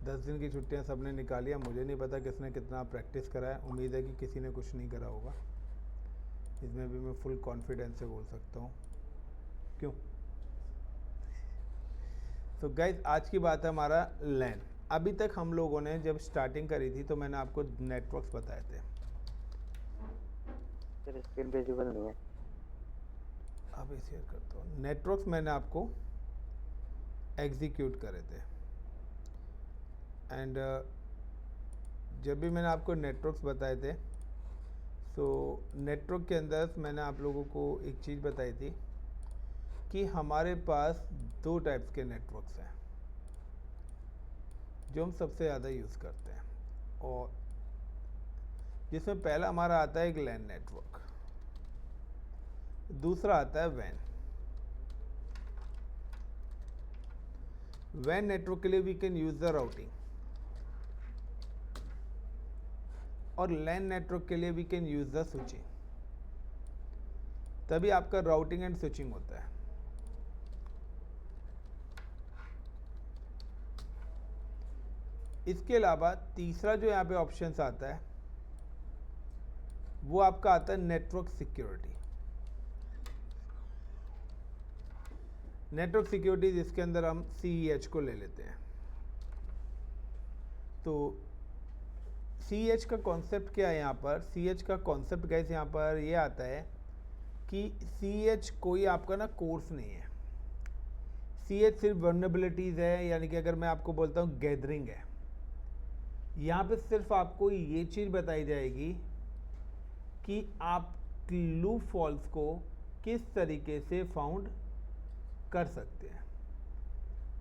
10 दिन की छुट्टियां सबने निकाली है, मुझे नहीं पता किसने कितना प्रैक्टिस करा है, उम्मीद है कि किसी ने कुछ नहीं करा होगा। इसमें भी मैं फुल कॉन्फिडेंस से बोल सकता हूँ। क्यों? तो गाइस आज की बात है हमारा लैन। अभी तक हम लोगों ने जब स्टार्टिंग करी थी तो मैंने आपको नेटवर्क्स बताए थे। सर स्क्रीन विजिबल नहीं है। अभी शेयर करता हूँ। नेटवर्क्स मैंने आपको एग्जीक्यूट करे थे एंड जब भी मैंने आपको नेटवर्क्स बताए थे तो नेटवर्क के अंदर मैंने आप लोगों को एक चीज़ बताई थी कि हमारे पास 2 टाइप्स के नेटवर्क्स हैं जो हम सबसे ज़्यादा यूज़ करते हैं, और जिसमें पहला हमारा आता है एक लैन नेटवर्क, दूसरा आता है वैन। वैन नेटवर्क के लिए we can use the routing, और लैन नेटवर्क के लिए we can use the switching. तभी आपका राउटिंग एंड स्विचिंग होता है। इसके अलावा तीसरा जो यहाँ पे ऑप्शंस आता है वो आपका आता है नेटवर्क सिक्योरिटी। नेटवर्क सिक्योरिटी जिसके अंदर हम CEH को ले लेते हैं। तो CEH का कॉन्सेप्ट क्या है यहाँ पर? CEH का कॉन्सेप्ट गाइस यहाँ पर ये आता है कि CEH कोई आपका ना कोर्स नहीं है। CEH सिर्फ वल्नरेबिलिटीज़ है, यानी कि अगर मैं आपको बोलता हूँ गैदरिंग है, यहाँ पे सिर्फ आपको ये चीज़ बताई जाएगी कि आप लूप फॉल्स को किस तरीके से फाउंड कर सकते हैं,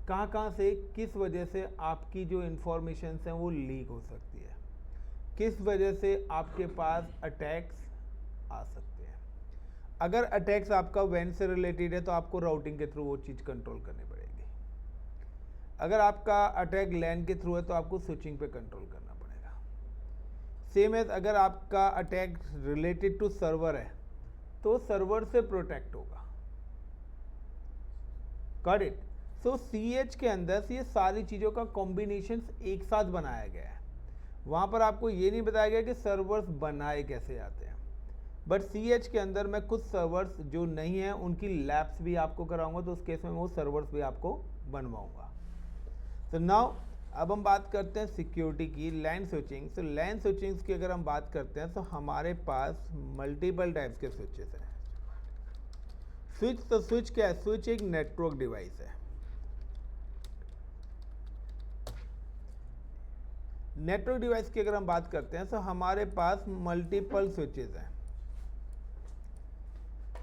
कहाँ से किस वजह से आपकी जो इन्फॉर्मेशन हैं वो लीक हो सकती है, किस वजह से आपके पास अटैक्स आ सकते हैं। अगर अटैक्स आपका वैन से रिलेटेड है तो आपको राउटिंग के थ्रू वो चीज़ कंट्रोल करनी पड़ेगी। अगर आपका अटैक लैन के थ्रू है तो आपको स्विचिंग पे कंट्रोल करना पड़ेगा। सेम एज अगर आपका अटैक रिलेटेड टू सर्वर है तो सर्वर से प्रोटेक्ट होगा। Got it? सो CH के अंदर से ये सारी चीज़ों का कॉम्बिनेशन एक साथ बनाया गया है। वहाँ पर आपको ये नहीं बताया गया कि सर्वर्स बनाए कैसे जाते हैं, बट CH के अंदर मैं कुछ सर्वर्स जो नहीं हैं उनकी लैब्स भी आपको कराऊंगा, तो उस केस में वो सर्वर्स भी आपको बनवाऊंगा। तो नाउ अब हम बात करते हैं सिक्योरिटी की, लैन स्विचिंग। तो लैन स्विचिंग्स की अगर हम बात करते हैं तो हमारे पास मल्टीपल टाइप्स के स्विचेस हैं। स्विच, तो स्विच क्या है? स्विच एक नेटवर्क डिवाइस है। नेटवर्क डिवाइस की अगर हम बात करते हैं तो हमारे पास मल्टीपल स्विचेस हैं।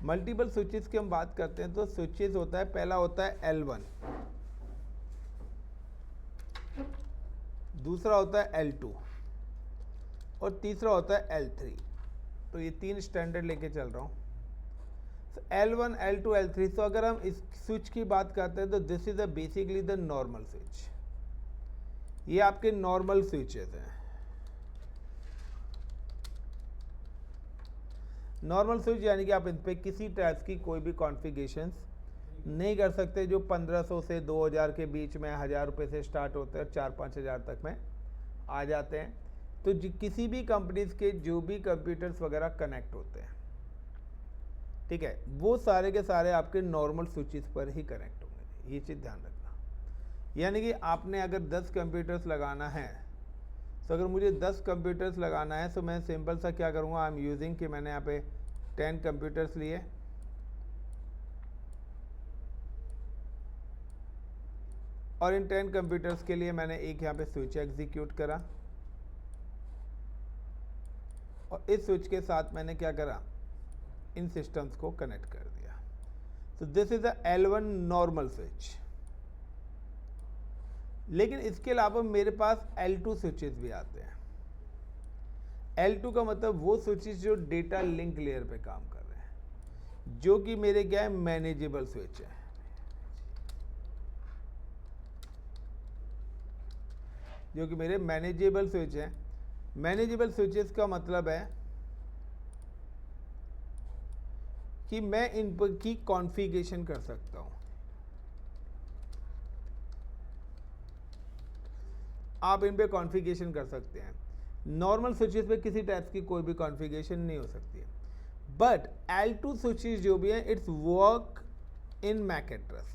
मल्टीपल स्विचेस की हम बात करते हैं तो स्विचेस होता है, पहला होता है L1, दूसरा होता है L2 और तीसरा होता है L3। तो ये 3 स्टैंडर्ड लेके चल रहा हूँ। तो L1, L2, L3। तो अगर हम इस स्विच की बात करते हैं तो this is basically the normal switch. ये आपके नॉर्मल स्विचेस हैं। नॉर्मल स्विच यानी कि आप इन पर किसी टाइप की कोई भी कॉन्फ़िगरेशंस नहीं कर सकते, जो 1500 से 2000 के बीच में, 1000 रुपये से स्टार्ट होते हैं, 4-5 हज़ार तक में आ जाते हैं। तो किसी भी कंपनीज़ के जो भी कंप्यूटर्स वगैरह कनेक्ट होते हैं, ठीक है, वो सारे के सारे आपके नॉर्मल स्विचेस पर ही कनेक्ट होंगे। ये चीज़ ध्यान रखना। यानी कि आपने अगर 10 कंप्यूटर्स लगाना है, तो अगर मुझे 10 कंप्यूटर्स लगाना है तो मैं सिंपल सा क्या करूँगा, आई एम यूजिंग कि मैंने यहाँ पे 10 कंप्यूटर्स लिए और इन 10 कंप्यूटर्स के लिए मैंने एक यहाँ पे स्विच एग्जीक्यूट करा, और इस स्विच के साथ मैंने क्या करा, इन सिस्टम्स को कनेक्ट कर दिया। तो this is the L1 normal switch. लेकिन इसके अलावा मेरे पास L2 स्विचेस भी आते हैं। L2 का मतलब वो स्विचेस जो डेटा लिंक लेयर पे काम कर रहे हैं, जो कि मेरे क्या है, मैनेजेबल स्विच है। जो कि मेरे मैनेजेबल स्विच हैं। मैनेजेबल स्विचेस का मतलब है कि मैं इन पर की कॉन्फ़िगरेशन कर सकता हूं। आप इन पे कॉन्फ़िगरेशन कर सकते हैं। नॉर्मल स्विचेस पे किसी टाइप की कोई भी कॉन्फ़िगरेशन नहीं हो सकती है। बट L2 स्विचेस जो भी हैं it's work in MAC address.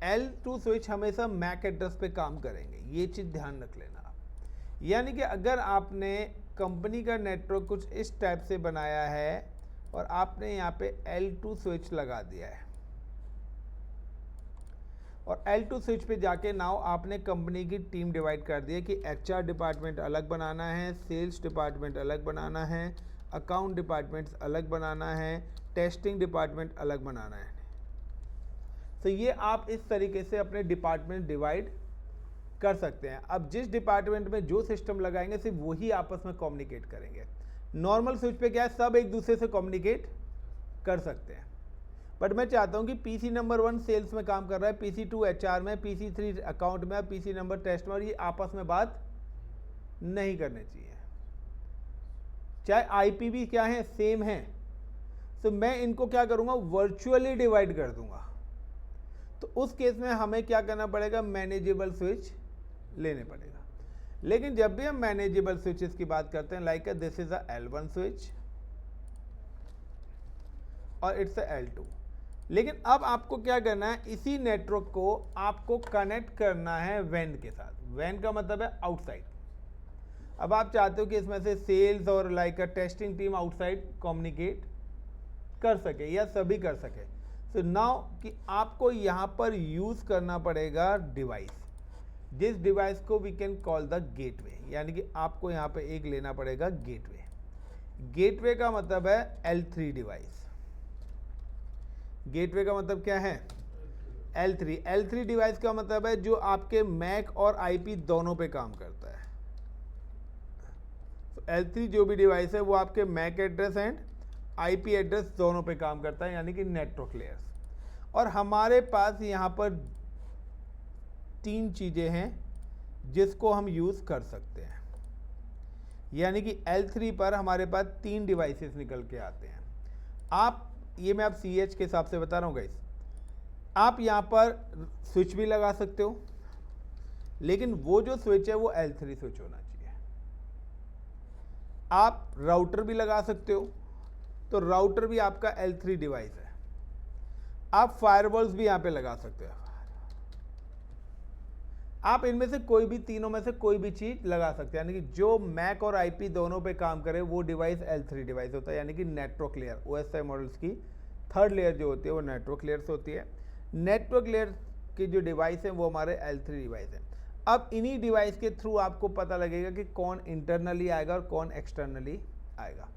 L2 switch हमेशा मैक एड्रेस पे काम करेंगे, ये चीज़ ध्यान रख लेना आप। यानी कि अगर आपने कंपनी का नेटवर्क कुछ इस टाइप से बनाया है और आपने यहाँ पे L2 स्विच लगा दिया है और L2 स्विच पे जाके नाउ आपने कंपनी की टीम डिवाइड कर दी है कि HR डिपार्टमेंट अलग बनाना है, सेल्स डिपार्टमेंट अलग बनाना है, अकाउंट डिपार्टमेंट्स अलग बनाना है, टेस्टिंग डिपार्टमेंट अलग बनाना है। तो ये आप इस तरीके से अपने डिपार्टमेंट डिवाइड कर सकते हैं। अब जिस डिपार्टमेंट में जो सिस्टम लगाएंगे सिर्फ वही आपस में कम्युनिकेट करेंगे। नॉर्मल स्विच पे क्या है, सब एक दूसरे से कम्युनिकेट कर सकते हैं। बट मैं चाहता हूँ कि PC नंबर 1 सेल्स में काम कर रहा है, PC2 HR में, PC3 अकाउंट में, PC नंबर टेस्ट में, और ये आपस में बात नहीं करनी चाहिए। चाहे IP भी क्या है, सेम है। तो मैं इनको क्या करूँगा, वर्चुअली डिवाइड कर दूंगा। तो उस केस में हमें क्या करना पड़ेगा, मैनेजेबल स्विच लेने पड़ेगा। लेकिन जब भी हम मैनेजेबल स्विचेस की बात करते हैं, like this is a L1 switch और इट्स अ L2। लेकिन अब आपको क्या करना है, इसी नेटवर्क को आपको कनेक्ट करना है WAN के साथ। WAN का मतलब है आउटसाइड। अब आप चाहते हो कि इसमें से सेल्स और like testing team outside communicate कर सके या सभी कर सके। तो नाउ कि आपको यहाँ पर यूज करना पड़ेगा डिवाइस, जिस डिवाइस को we can call the gateway. यानी कि आपको यहाँ पे एक लेना पड़ेगा गेटवे। गेटवे का मतलब है L3 डिवाइस। गेटवे का मतलब क्या है, L3। L3 डिवाइस का मतलब है जो आपके मैक और IP दोनों पे काम करता है। तो L3 जो भी डिवाइस है वो आपके MAC address and IP address दोनों पे काम करता है, यानी कि नेटवर्क लेयर्स। और हमारे पास यहाँ पर 3 चीज़ें हैं जिसको हम यूज़ कर सकते हैं। यानी कि L3 पर हमारे पास 3 डिवाइसेस निकल के आते हैं। आप ये मैं आप CH के हिसाब से बता रहा हूँ गाइस। आप यहाँ पर स्विच भी लगा सकते हो, लेकिन वो जो स्विच है वो L3 स्विच होना चाहिए। आप राउटर भी लगा सकते हो, तो राउटर भी आपका L3 डिवाइस है। आप फायरवॉल्स भी यहाँ पे लगा सकते हो। आप इनमें से कोई भी, तीनों में से कोई भी चीज लगा सकते हैं। यानी कि जो मैक और IP दोनों पे काम करे वो डिवाइस L3 डिवाइस होता है। यानी कि नेटवर्क लेयर, OSI मॉडल्स की थर्ड लेयर जो होती है वो नेटवर्क लेयर से होती है। नेटवर्क लेयर की जो डिवाइस है वो हमारे L3 डिवाइस है। अब इन्हीं डिवाइस के थ्रू आपको पता लगेगा कि कौन इंटरनली आएगा और कौन एक्सटर्नली आएगा।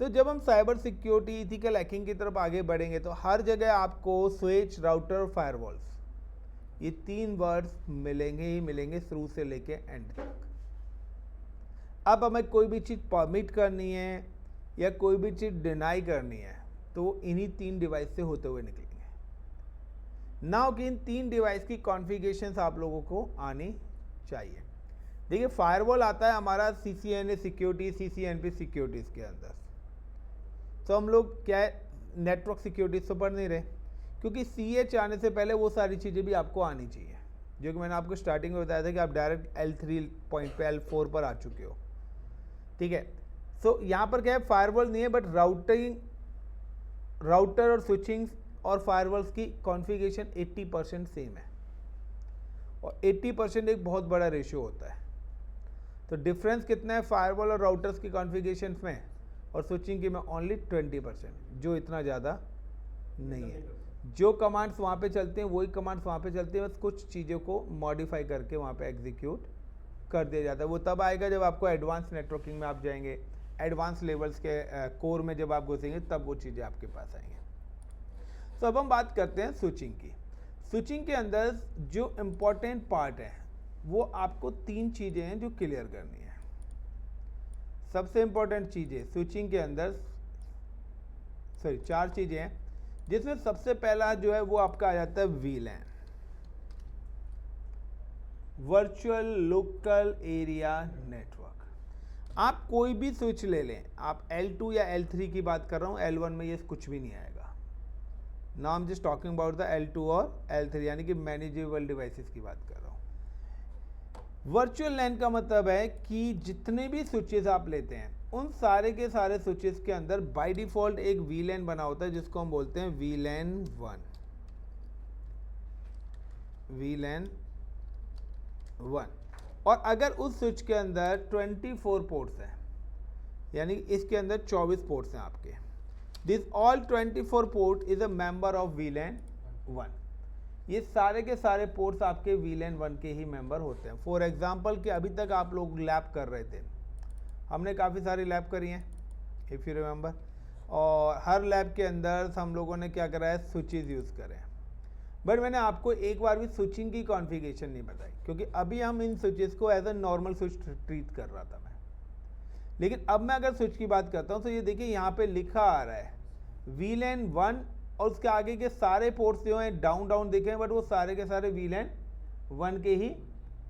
तो जब हम साइबर सिक्योरिटी, इथिकल हैकिंग की तरफ आगे बढ़ेंगे तो हर जगह आपको स्विच, राउटर और फायरवॉल्स, ये 3 वर्ड्स मिलेंगे ही मिलेंगे शुरू से लेके एंड तक। अब हमें कोई भी चीज़ परमिट करनी है या कोई भी चीज़ डिनाई करनी है तो इन्हीं 3 डिवाइस से होते हुए निकलेंगे। नाउ कि इन 3 डिवाइस की कॉन्फ़िगरेशंस आप लोगों को आनी चाहिए। देखिए, फायरवॉल आता है हमारा CCNA सिक्योरिटी, CCNP सिक्योरिटीज़ के अंदर। तो हम लोग क्या है, नेटवर्क सिक्योरिटी तो पढ़ नहीं रहे, क्योंकि CH आने से पहले वो सारी चीज़ें भी आपको आनी चाहिए, जो कि मैंने आपको स्टार्टिंग में बताया था कि आप डायरेक्ट L3 पॉइंट पे L4 पर आ चुके हो। ठीक है, सो यहाँ पर क्या है, फायरवॉल नहीं है, बट राउटर और स्विचिंग और फायरवॉल्स की कॉन्फ़िगरेशन 80% सेम है, और 80% एक बहुत बड़ा रेशियो होता है। तो डिफरेंस कितना है फायरवॉल और राउटर्स की कॉन्फ़िगरेशन में और स्विचिंग की में, ओनली 20%, जो इतना ज़्यादा नहीं है। जो कमांड्स वहाँ पे चलते हैं वही कमांड्स वहाँ पे चलते हैं, बस कुछ चीज़ों को मॉडिफाई करके वहाँ पे एग्जीक्यूट कर दिया जाता है। वो तब आएगा जब आपको एडवांस नेटवर्किंग में आप जाएंगे, एडवांस लेवल्स के कोर में जब आप घुसेंगे तब वो चीज़ें आपके पास आएंगे। तो अब हम बात करते हैं स्विचिंग की। स्विचिंग के अंदर जो इम्पोर्टेंट पार्ट है वो आपको 3 चीज़ें हैं जो क्लियर करनी है। सबसे इम्पोर्टेंट चीज़ें स्विचिंग के अंदर 4 चीज़ें हैं, जिसमें सबसे पहला जो है वो आपका आ जाता है VLAN, virtual local area network. आप कोई भी स्विच ले लें, आप L2 या L3 की बात कर रहा हूँ, L1 में ये कुछ भी नहीं आएगा। Now I am just talking about the L2 और L3 यानी कि मैनेजेबल डिवाइसेस की बात कर रहा हूँ। वर्चुअल लैन का मतलब है कि जितने भी स्विचेस आप लेते हैं उन सारे के सारे स्विचेस के अंदर बाय डिफॉल्ट एक VLAN बना होता है जिसको हम बोलते हैं VLAN 1। और अगर उस स्विच के अंदर 24 पोर्ट्स हैं, यानी इसके अंदर 24 पोर्ट्स हैं आपके, this all 24 port is a member of VLAN 1। ये सारे के सारे पोर्ट्स आपके VLAN 1 के ही मेंबर होते हैं। फॉर एग्जांपल कि अभी तक आप लोग लैब कर रहे थे, हमने काफ़ी सारी लैब करी हैं इफ़ यू रिमेंबर, और हर लैब के अंदर हम लोगों ने क्या करा है, स्विचेस यूज़ करे हैं। बट मैंने आपको एक बार भी स्विचिंग की कॉन्फ़िगरेशन नहीं बताई, क्योंकि अभी हम इन स्विचेस को as a normal switch treat कर रहा था मैं। लेकिन अब मैं अगर स्विच की बात करता हूँ तो ये देखिए यहाँ पे लिखा आ रहा है VLAN 1 और उसके आगे के सारे पोर्ट्स जो हैं डाउन दिखे हैं, बट वो सारे के सारे VLAN 1 के ही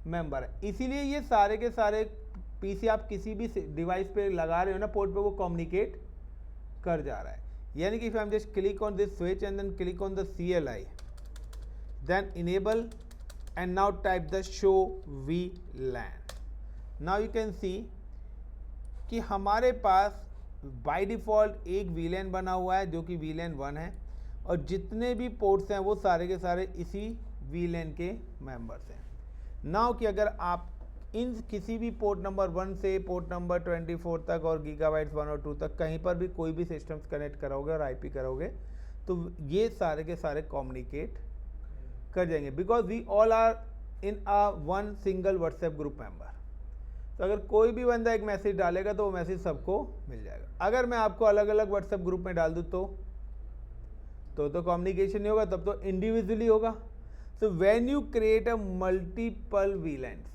मेंबर है। इसीलिए ये सारे के सारे पीसी आप किसी भी डिवाइस पे लगा रहे हो ना पोर्ट पे, वो कम्युनिकेट कर जा रहा है। यानी कि if I am just click on this switch and then click on the CLI, then enable and now type the show VLAN। now you can see कि हमारे पास by default एक VLAN बना हुआ है जो कि VLAN 1 है, और जितने भी पोर्ट्स हैं वो सारे के सारे इसी VLAN के मेंबर्स हैं। नाउ कि अगर आप इन किसी भी पोर्ट नंबर 1 से पोर्ट नंबर 24 तक और गीगाबाइट्स 1 और 2 तक कहीं पर भी कोई भी सिस्टम्स कनेक्ट करोगे और IP करोगे तो ये सारे के सारे कम्युनिकेट कर जाएंगे, because we all are in a one single WhatsApp group member. तो अगर कोई भी बंदा एक मैसेज डालेगा तो वो मैसेज सबको मिल जाएगा। अगर मैं आपको अलग अलग व्हाट्सएप ग्रुप में डाल दूँ तो कम्युनिकेशन नहीं होगा, तब तो इंडिविजुअली होगा। So when you create a multiple VLANs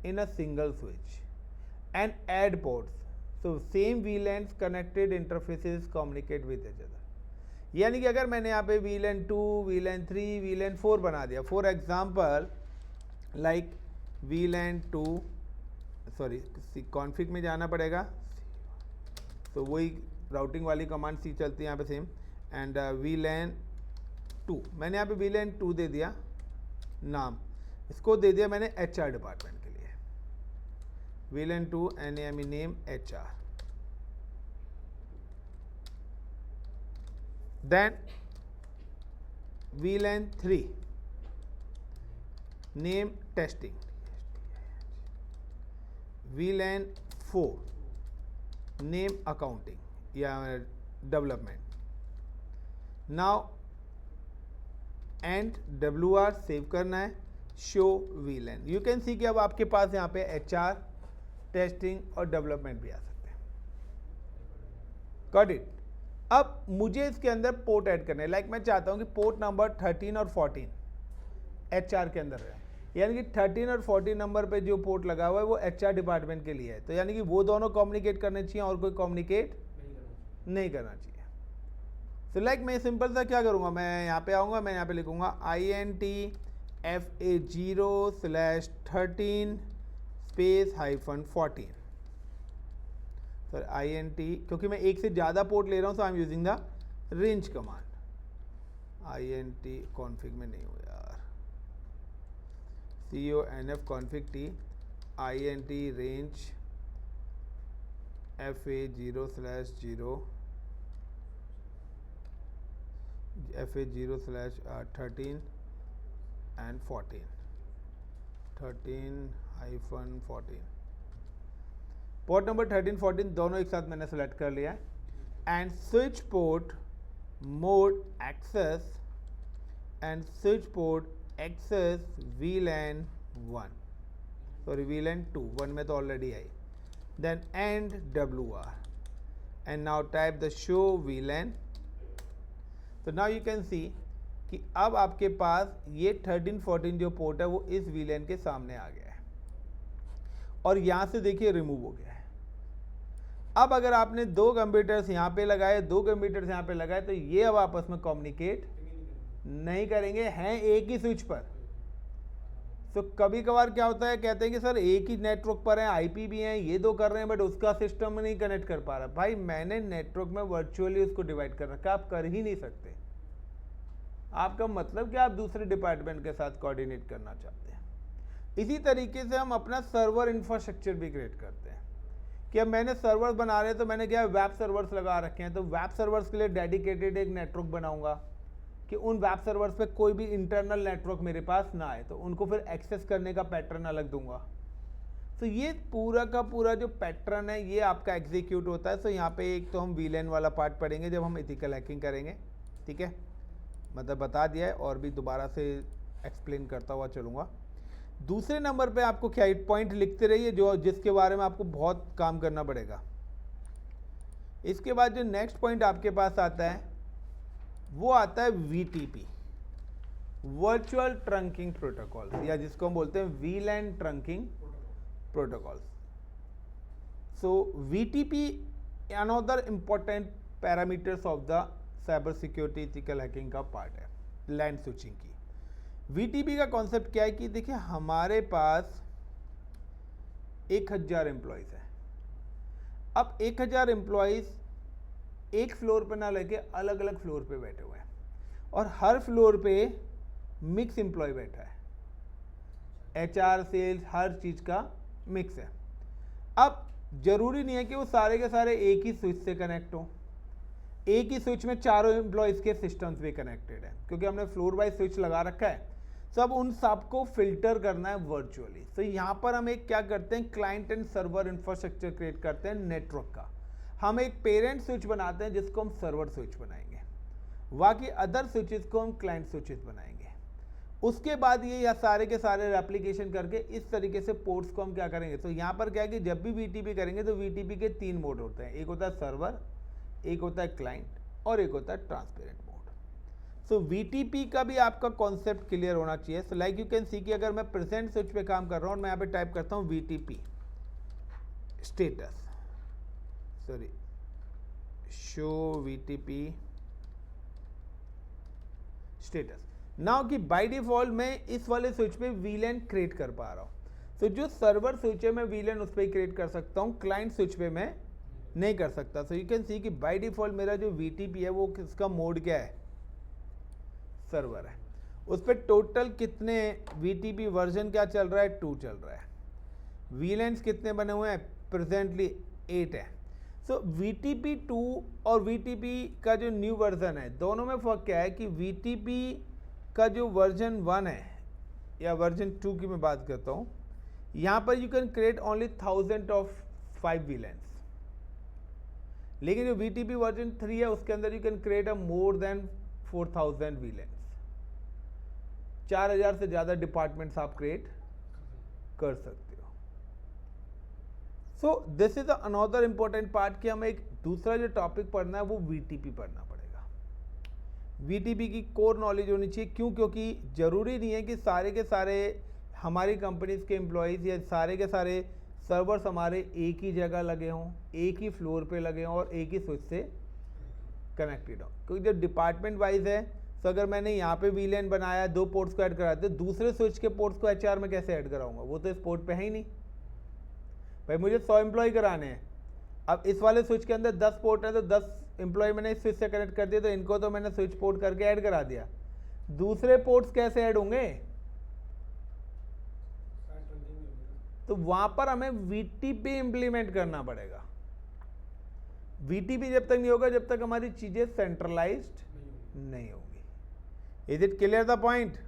in a single switch and add ports, so same VLANs connected interfaces communicate with each other। यानी कि अगर मैंने यहाँ पे VLAN 2, VLAN 3, VLAN 4 बना दिया, for example like VLAN 2, sorry config में जाना पड़ेगा, तो वही राउटिंग वाली कमांड सी चलती है यहाँ पे सेम, एंड VLAN 2 मैंने यहाँ पे VLAN 2 दे दिया नाम, इसको दे दिया मैंने HR डिपार्टमेंट के लिए, VLAN 2 NAME name HR। Then VLAN 3 name testing, VLAN 4 name accounting या development। now and WR save करना है, show VLAN। you can see कि अब आपके पास यहाँ पे HR, टेस्टिंग और डेवलपमेंट भी आ सकते हैं। Got it. अब मुझे इसके अंदर पोर्ट ऐड करने, लाइक मैं चाहता हूं कि पोर्ट नंबर 13 और 14 HR के अंदर है, यानी कि 13 और 14 नंबर पे जो पोर्ट लगा हुआ है वो HR डिपार्टमेंट के लिए है, तो यानी कि वो दोनों कम्युनिकेट करने चाहिए और कोई कम्युनिकेट नहीं करना चाहिए। तो लाइक मैं सिंपल सा क्या करूँगा, मैं यहाँ पे आऊँगा, मैं यहाँ पे लिखूँगा INTFA0/13 स्पेस -14, सर INT, क्योंकि मैं एक से ज़्यादा पोर्ट ले रहा हूँ, so I am using the range command. INT config में नहीं हो यार, CONF config T INT range FA0/0 FA0/13 and 14 13-14 port number 13-14 दोनों एक साथ मैंने सेलेक्ट कर लिया, and switch port mode access and switch port access VLAN 1, sorry VLAN 2, 1 में तो ऑलरेडी आई, then and WR and now type the show VLAN। तो नाउ यू कैन सी कि अब आपके पास ये 13-14 जो पोर्ट है वो इस VLAN के सामने आ गया है, और यहाँ से देखिए रिमूव हो गया है। अब अगर आपने दो कंप्यूटर्स यहाँ पे लगाए, दो कंप्यूटर्स यहाँ पे लगाए, तो ये अब आपस में कम्युनिकेट नहीं करेंगे, हैं एक ही स्विच पर। तो कभी कभार क्या होता है, कहते हैं कि सर एक ही नेटवर्क पर है, IP भी हैं, ये दो कर रहे हैं, बट उसका सिस्टम में नहीं कनेक्ट कर पा रहा। भाई मैंने नेटवर्क में वर्चुअली उसको डिवाइड कर रखा, आप कर ही नहीं सकते। आपका मतलब कि आप दूसरे डिपार्टमेंट के साथ कोऑर्डिनेट करना चाहते हैं। इसी तरीके से हम अपना सर्वर इंफ्रास्ट्रक्चर भी क्रिएट करते हैं कि अब मैंने सर्वर बना रहे हैं तो मैंने क्या वेब सर्वर्स लगा रखे हैं, तो वेब सर्वर्स के लिए डेडिकेटेड एक नेटवर्क बनाऊंगा कि उन वेब सर्वर्स पे कोई भी इंटरनल नेटवर्क मेरे पास ना आए, तो उनको फिर एक्सेस करने का पैटर्न अलग दूंगा। तो ये पूरा का पूरा जो पैटर्न है ये आपका एग्जीक्यूट होता है। तो यहाँ पे एक तो हम वीलैन वाला पार्ट पढ़ेंगे जब हम एथिकल हैकिंग करेंगे, ठीक है, मतलब बता दिया है और भी दोबारा से एक्सप्लेन करता हुआ चलूँगा। दूसरे नंबर पे आपको क्या पॉइंट लिखते रहिए जो जिसके बारे में आपको बहुत काम करना पड़ेगा। इसके बाद जो नेक्स्ट पॉइंट आपके पास आता है वो आता है VTP, वर्चुअल ट्रंकिंग प्रोटोकॉल, या जिसको हम बोलते हैं VLAN trunking protocols. So VTP another important parameters of the cyber security ethical hacking का पार्ट है, लैन स्विचिंग की। VTP का कॉन्सेप्ट क्या है कि देखिए हमारे पास 1000 एम्प्लॉयज़ हैं। अब 1000 एम्प्लॉयज़ एक फ्लोर पे ना लेके अलग अलग फ्लोर पे बैठे हुए हैं और हर फ्लोर पे मिक्स एम्प्लॉय बैठा है, HR सेल्स हर चीज़ का मिक्स है। अब जरूरी नहीं है कि वो सारे के सारे एक ही स्विच से कनेक्ट हो, एक ही स्विच में चारों एम्प्लॉयज़ के सिस्टम्स भी कनेक्टेड है, क्योंकि हमने फ्लोर वाइज स्विच लगा रखा है। तो अब उन सबको फिल्टर करना है वर्चुअली। तो यहाँ पर हम एक क्या करते हैं, client and server infrastructure create करते हैं नेटवर्क का। हम एक पेरेंट स्विच बनाते हैं जिसको हम सर्वर स्विच बनाएंगे, बाकी अदर स्विचेस को हम क्लाइंट स्विचेस बनाएंगे। उसके बाद ये या सारे के सारे रेप्लिकेशन करके इस तरीके से पोर्ट्स को हम क्या करेंगे। तो यहाँ पर क्या है कि जब भी VTP करेंगे तो VTP के 3 मोड होते हैं, एक होता है सर्वर, एक होता है क्लाइंट और एक होता है ट्रांसपेरेंट मोड। सो VTP का भी आपका कॉन्सेप्ट क्लियर होना चाहिए। सो लाइक यू कैन सी कि अगर मैं प्रेजेंट स्विच पे काम कर रहा हूँ और मैं यहाँ पे टाइप करता हूँ VTP status, sorry show VTP status now, कि बाय डिफॉल्ट मैं इस वाले स्विच पे VLAN क्रिएट कर पा रहा हूँ। तो जो सर्वर स्विच है मैं VLAN उस पर क्रिएट कर सकता हूँ, क्लाइंट स्विच पे मैं नहीं कर सकता। सो यू कैन सी कि बाय डिफॉल्ट मेरा जो VTP है वो किसका मोड क्या है, सर्वर है। उस पर टोटल कितने VTP वर्जन क्या चल रहा है, 2 चल रहा है। VLANs कितने बने हुए हैं, प्रेजेंटली 8 है। सो VTP 2 और VTP का जो न्यू वर्जन है दोनों में फर्क क्या है कि VTP का जो वर्जन 1 है या वर्जन 2 की मैं बात करता हूँ, यहाँ पर you can create only 1000 of 5 VLANs, लेकिन जो VTP वर्जन 3 है उसके अंदर you can create a more than 4000 VLANs, 4000 से ज़्यादा डिपार्टमेंट्स आप क्रिएट कर सकते हो। So this is another important part कि हमें एक दूसरा जो टॉपिक पढ़ना है वो VTP पढ़ना पड़ेगा। VTP की कोर नॉलेज होनी चाहिए। क्यों? क्योंकि ज़रूरी नहीं है कि सारे के सारे हमारी कंपनीज के एम्प्लॉयज़ या सारे के सारे सर्वर्स हमारे एक ही जगह लगे हों, एक ही फ्लोर पे लगे हों और एक ही स्विच से कनेक्टेड हो। क्योंकि जब डिपार्टमेंट वाइज है तो अगर मैंने यहाँ पे VLAN बनाया, 2 पोर्ट्स को ऐड करा तो दूसरे स्विच के पोर्ट्स को HR में कैसे ऐड कराऊंगा, वो तो इस पोर्ट पे है ही नहीं। भाई मुझे 100 एम्प्लॉय कराने हैं, अब इस वाले स्विच के अंदर 10 पोर्ट है तो 10 एम्प्लॉय मैंने इस स्विच से कनेक्ट कर दिया, तो इनको तो मैंने स्विच पोर्ट करके ऐड करा दिया, दूसरे पोर्ट्स कैसे ऐड होंगे? तो वहां पर हमें VTP इंप्लीमेंट करना पड़ेगा। VTP जब तक नहीं होगा जब तक हमारी चीजें सेंट्रलाइज्ड नहीं होगी। Is it clear the point?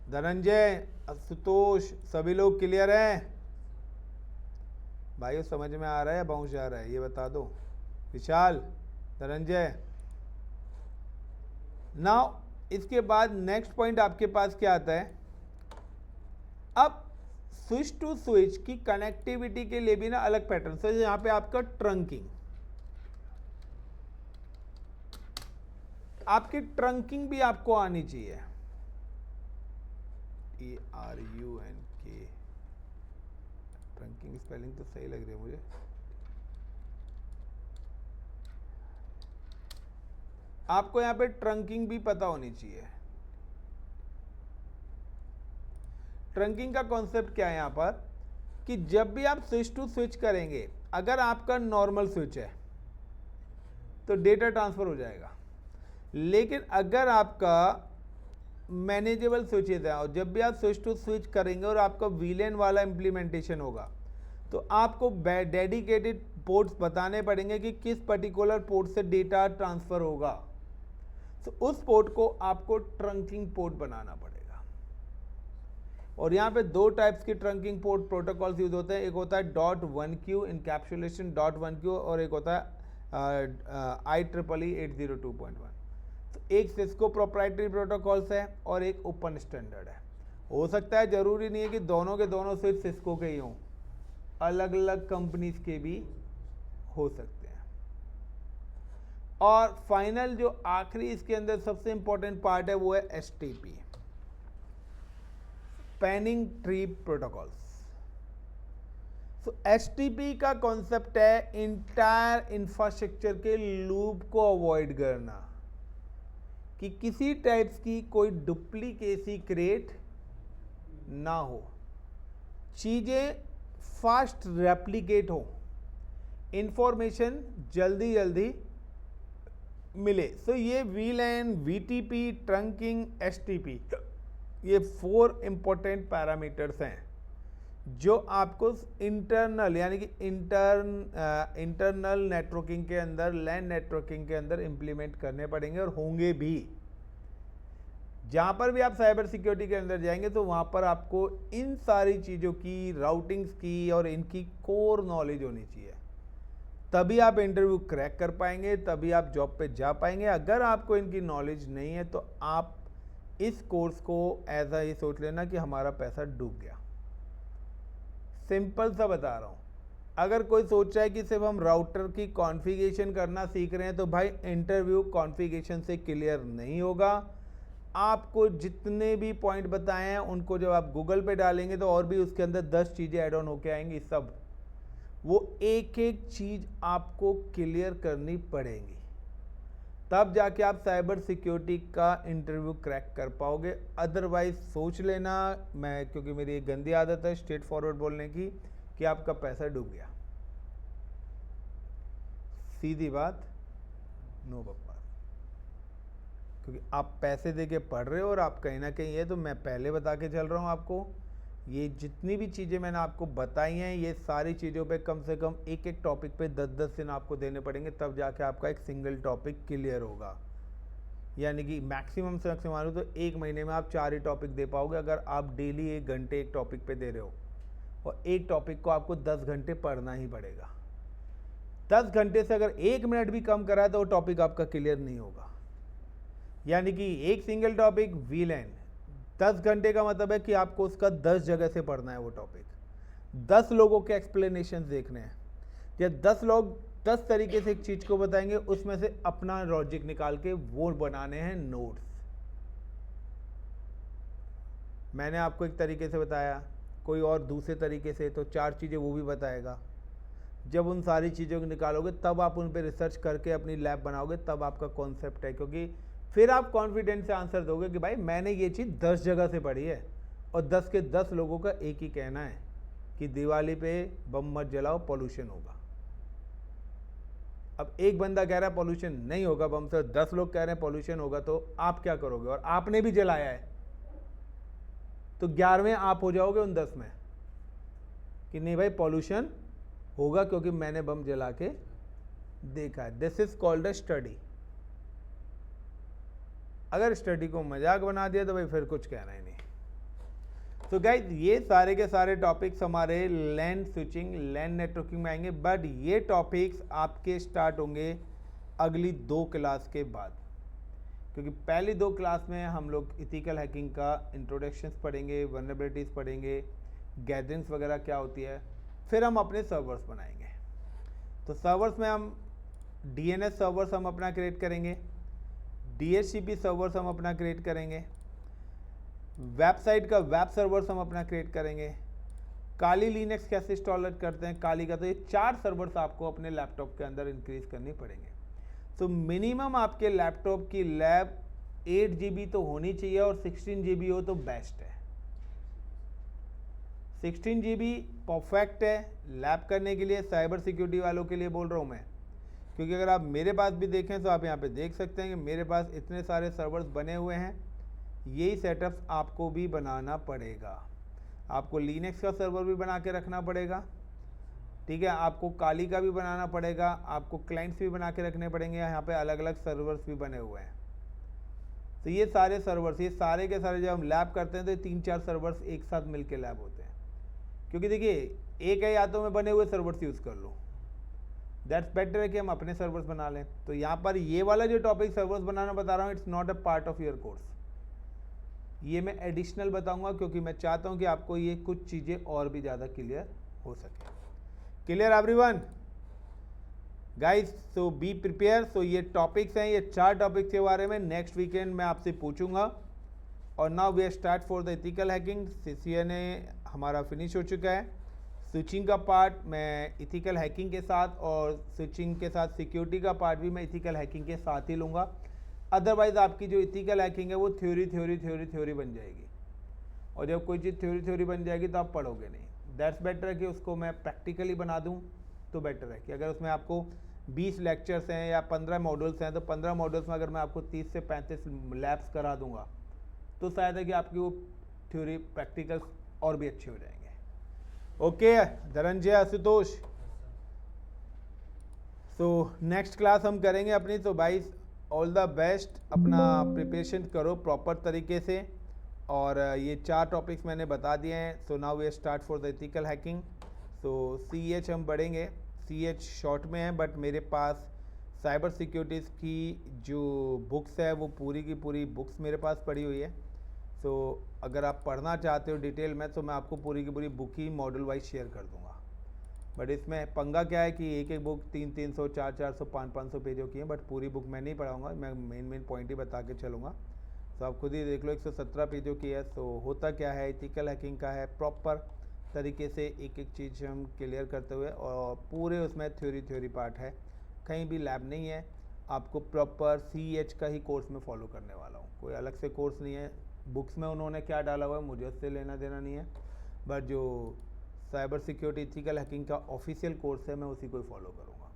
Dhananjay, Ashutosh, सभी लोग क्लियर हैं? भाइयों समझ में आ रहा है, बाउंस आ रहा है, ये बता दो। विशाल, धनंजय। नाउ इसके बाद नेक्स्ट पॉइंट आपके पास क्या आता है, अब स्विच टू स्विच की कनेक्टिविटी के लिए भी ना अलग पैटर्न है। यहाँ पे आपका ट्रंकिंग, आपकी ट्रंकिंग भी आपको आनी चाहिए। TRUNK, ट्रंकिंग स्पेलिंग तो सही लग रही है मुझे। आपको यहाँ पे ट्रंकिंग भी पता होनी चाहिए। ट्रंकिंग का कॉन्सेप्ट क्या है यहाँ पर कि जब भी आप स्विच टू स्विच करेंगे, अगर आपका नॉर्मल स्विच है तो डेटा ट्रांसफर हो जाएगा, लेकिन अगर आपका मैनेजेबल स्विचेज है और जब भी आप स्विच टू स्विच करेंगे और आपका वीलैन वाला इम्प्लीमेंटेशन होगा तो आपको डेडिकेटेड पोर्ट्स बताने पड़ेंगे कि किस पर्टिकुलर पोर्ट से डेटा ट्रांसफ़र होगा। तो उस पोर्ट को आपको ट्रंकिंग पोर्ट बनाना पड़ेगा। और यहाँ पे दो टाइप्स की ट्रंकिंग पोर्ट प्रोटोकॉल्स यूज होते हैं, एक होता है .1q इनकैप्सुलेशन .1q और एक होता है IEEE 802.1। तो एक सिस्को प्रोप्राइटरी प्रोटोकॉल्स है और एक ओपन स्टैंडर्ड है। हो सकता है, जरूरी नहीं है कि दोनों के दोनों स्विच सिस्को के ही हों, अलग अलग कंपनीज के भी हो सकते हैं। और फाइनल जो आखिरी इसके अंदर सबसे इंपॉर्टेंट पार्ट है वो है STP, स्पैनिंग ट्री प्रोटोकॉल्स। तो STP का कॉन्सेप्ट है इंटायर इंफ्रास्ट्रक्चर के लूप को अवॉइड करना, कि किसी टाइप्स की कोई डुप्लीकेसी क्रिएट ना हो, चीज़ें फास्ट रेप्लिकेट हो, इंफॉर्मेशन जल्दी जल्दी मिले। सो ये VLAN, VTP, ट्रंकिंग, STP, ये 4 इंपॉर्टेंट पैरामीटर्स हैं जो आपको इंटरनल यानी कि इंटरनल नेटवर्किंग के अंदर, लैन नेटवर्किंग के अंदर इंप्लीमेंट करने पड़ेंगे और होंगे भी। जहाँ पर भी आप साइबर सिक्योरिटी के अंदर जाएंगे तो वहाँ पर आपको इन सारी चीज़ों की, राउटिंग्स की और इनकी कोर नॉलेज होनी चाहिए, तभी आप इंटरव्यू क्रैक कर पाएंगे, तभी आप जॉब पे जा पाएंगे। अगर आपको इनकी नॉलेज नहीं है तो आप इस कोर्स को ऐसा ही सोच लेना कि हमारा पैसा डूब गया। सिंपल सा बता रहा हूँ। अगर कोई सोच रहा है कि सिर्फ हम राउटर की कॉन्फ़िगरेशन करना सीख रहे हैं तो भाई इंटरव्यू कॉन्फ़िगरेशन से क्लियर नहीं होगा। आपको जितने भी पॉइंट बताए हैं उनको जब आप गूगल पे डालेंगे तो और भी उसके अंदर 10 चीज़ें ऐड ऑन होके आएंगी, सब वो एक एक चीज़ आपको क्लियर करनी पड़ेगी, तब जाके आप साइबर सिक्योरिटी का इंटरव्यू क्रैक कर पाओगे। अदरवाइज सोच लेना, मैं क्योंकि मेरी एक गंदी आदत है स्ट्रेट फॉरवर्ड बोलने की, कि आपका पैसा डूब गया। सीधी बात, नो बकवास। क्योंकि आप पैसे दे के पढ़ रहे हो और आप कहीं ना कहीं, ये तो मैं पहले बता के चल रहा हूँ आपको, ये जितनी भी चीज़ें मैंने आपको बताई हैं ये सारी चीज़ों पे कम से कम एक एक टॉपिक पे 10-10 दिन आपको देने पड़ेंगे, तब जाके आपका एक सिंगल टॉपिक क्लियर होगा। यानी कि मैक्सिमम से मैक्सिमम मानो तो एक महीने में आप 4 ही टॉपिक दे पाओगे, अगर आप डेली 1 घंटे एक टॉपिक पे दे रहे हो और एक टॉपिक को आपको 10 घंटे पढ़ना ही पड़ेगा। 10 घंटे से अगर 1 मिनट भी कम करा है तो वो टॉपिक आपका क्लियर नहीं होगा। यानी कि एक सिंगल टॉपिक VLAN 10 घंटे का मतलब है कि आपको उसका 10 जगह से पढ़ना है वो टॉपिक, 10 लोगों के एक्सप्लेनेशन देखने हैं, या 10 लोग 10 तरीके से एक चीज़ को बताएंगे, उसमें से अपना लॉजिक निकाल के वो बनाने हैं नोट्स। मैंने आपको एक तरीके से बताया, कोई और दूसरे तरीके से, तो 4 चीज़ें वो भी बताएगा। जब उन सारी चीज़ों को निकालोगे तब आप उन पर रिसर्च करके अपनी लैब बनाओगे, तब आपका कॉन्सेप्ट है। क्योंकि फिर आप कॉन्फिडेंस से आंसर दोगे कि भाई मैंने ये चीज़ 10 जगह से पढ़ी है और 10 के 10 लोगों का एक ही कहना है कि दिवाली पे बम मत जलाओ, पॉल्यूशन होगा। अब एक बंदा कह रहा है पॉल्यूशन नहीं होगा बम से, 10 लोग कह रहे हैं पॉल्यूशन होगा, तो आप क्या करोगे? और आपने भी जलाया है तो 11वें आप हो जाओगे उन 10 में कि नहीं भाई पॉल्यूशन होगा क्योंकि मैंने बम जला के देखा है। This is called a study. अगर स्टडी को मजाक बना दिया तो भाई फिर कुछ कहना ही नहीं। तो गाइस ये सारे के सारे टॉपिक्स हमारे लैन स्विचिंग, लैन नेटवर्किंग में आएंगे, बट ये टॉपिक्स आपके स्टार्ट होंगे अगली 2 क्लास के बाद, क्योंकि पहली 2 क्लास में हम लोग इथिकल हैकिंग का इंट्रोडक्शंस पढ़ेंगे, वल्नरेबिलिटीज़ पढ़ेंगे, गैदरिंग्स वगैरह क्या होती है, फिर हम अपने सर्वर्स बनाएंगे। तो सर्वर्स में हम DNS सर्वर्स हम अपना क्रिएट करेंगे, DHCP सर्वर्स हम अपना क्रिएट करेंगे, वेबसाइट का वेब सर्वर्स हम अपना क्रिएट करेंगे, काली लिनक्स कैसे इंस्टॉल करते हैं, काली का, तो ये 4 सर्वर्स आपको अपने लैपटॉप के अंदर इंक्रीज करनी पड़ेंगे। तो मिनिमम आपके लैपटॉप की लैब 8 GB तो होनी चाहिए और 16 GB हो तो बेस्ट है। 16 GB परफेक्ट है लैब करने के लिए, साइबर सिक्योरिटी वालों के लिए बोल रहा हूँ मैं, क्योंकि अगर आप मेरे पास भी देखें तो आप यहाँ पे देख सकते हैं कि मेरे पास इतने सारे सर्वर्स बने हुए हैं। यही सेटअप्स आपको भी बनाना पड़ेगा। आपको लिनक्स का सर्वर भी बना के रखना पड़ेगा, ठीक है, आपको काली का भी बनाना पड़ेगा, आपको क्लाइंट्स भी बना के रखने पड़ेंगे। यहाँ पे अलग अलग सर्वर्स भी बने हुए हैं। तो ये सारे सर्वर्स, ये सारे के सारे जब हम लैब करते हैं तो 3-4 सर्वर्स एक साथ मिलके लैब होते हैं। क्योंकि देखिए एक है या तो मैं बने हुए सर्वर्स यूज़ कर लूँ, दैट्स बेटर है कि हम अपने सर्वर्स बना लें। तो यहाँ पर ये वाला जो टॉपिक सर्वर्स बनाना बता रहा हूँ, it's not a part of your course. ये मैं एडिशनल बताऊंगा क्योंकि मैं चाहता हूँ कि आपको ये कुछ चीज़ें और भी ज़्यादा क्लियर हो सके। Clear everyone guys? So be prepare. So ये टॉपिक्स हैं, ये 4 टॉपिक्स के बारे में नेक्स्ट वीकेंड मैं आपसे पूछूंगा। और now we are start for the ethical hacking. CCNA हमारा फिनिश हो चुका है। स्विचिंग का पार्ट मैं इथिकल हैकिंग के साथ, और स्विचिंग के साथ सिक्योरिटी का पार्ट भी मैं इथिकल हैकिंग के साथ ही लूँगा। अदरवाइज आपकी जो इथिकल हैकिंग है वो थ्योरी बन जाएगी, और जब कोई चीज़ थ्योरी बन जाएगी तो आप पढ़ोगे नहीं। दैट्स बेटर है कि उसको मैं प्रैक्टिकली बना दूँ तो बेटर है। कि अगर उसमें आपको 20 लेक्चर्स हैं या 15 मॉड्यूल्स हैं, तो 15 मॉड्यूल्स में अगर मैं आपको 30 से 35 लैब्स करा दूंगा तो शायद है कि आपकी वो थ्योरी प्रैक्टिकल्स और भी अच्छे हो जाएंगे। Okay Dhananjay, Ashutosh, so next class हम करेंगे अपनी। तो भाई ऑल द बेस्ट, अपना प्रिपरेशन करो प्रॉपर तरीके से। और ये 4 टॉपिक्स मैंने बता दिए हैं। So now we start for the ethical hacking. So CH हम बढ़ेंगे, CH शॉर्ट में है, बट मेरे पास साइबर सिक्योरिटीज़ की जो बुक्स है वो पूरी की पूरी बुक्स मेरे पास पड़ी हुई है। सो अगर आप पढ़ना चाहते हो डिटेल में तो मैं आपको पूरी की पूरी बुक ही मॉडल वाइज शेयर कर दूंगा। बट इसमें पंगा क्या है कि एक एक बुक 300-300, 400-400, 500-500 पेजों की है। बट पूरी बुक मैं नहीं पढ़ाऊँगा, मैं मेन पॉइंट ही बता के चलूँगा। तो आप खुद ही देख लो, 117 पेजों की है। तो होता क्या है, एथिकल हैकिंग का है, प्रॉपर तरीके से एक एक चीज़ हम क्लियर करते हुए, और पूरे उसमें थ्योरी पार्ट है, कहीं भी लैब नहीं है। आपको प्रॉपर CH का ही कोर्स में फॉलो करने वाला हूँ, कोई अलग से कोर्स नहीं है। बुक्स में उन्होंने क्या डाला हुआ है मुझे उससे लेना देना नहीं है, बट जो साइबर सिक्योरिटी एथिकल हैकिंग का ऑफिशियल कोर्स है मैं उसी को ही फॉलो करूँगा।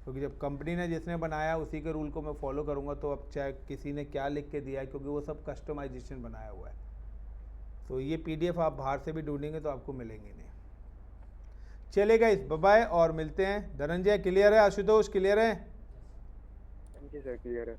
क्योंकि जब कंपनी ने जिसने बनाया उसी के रूल को मैं फॉलो करूँगा, तो अब चाहे किसी ने क्या लिख के दिया है, क्योंकि वो सब कस्टमाइजेशन बनाया हुआ है। तो ये PDF आप बाहर से भी ढूंढेंगे तो आपको मिलेंगे नहीं। चलेगा इस बाय, और मिलते हैं। धनंजय क्लियर है? आशुतोष क्लियर है? थैंक यू सर, क्लियर है।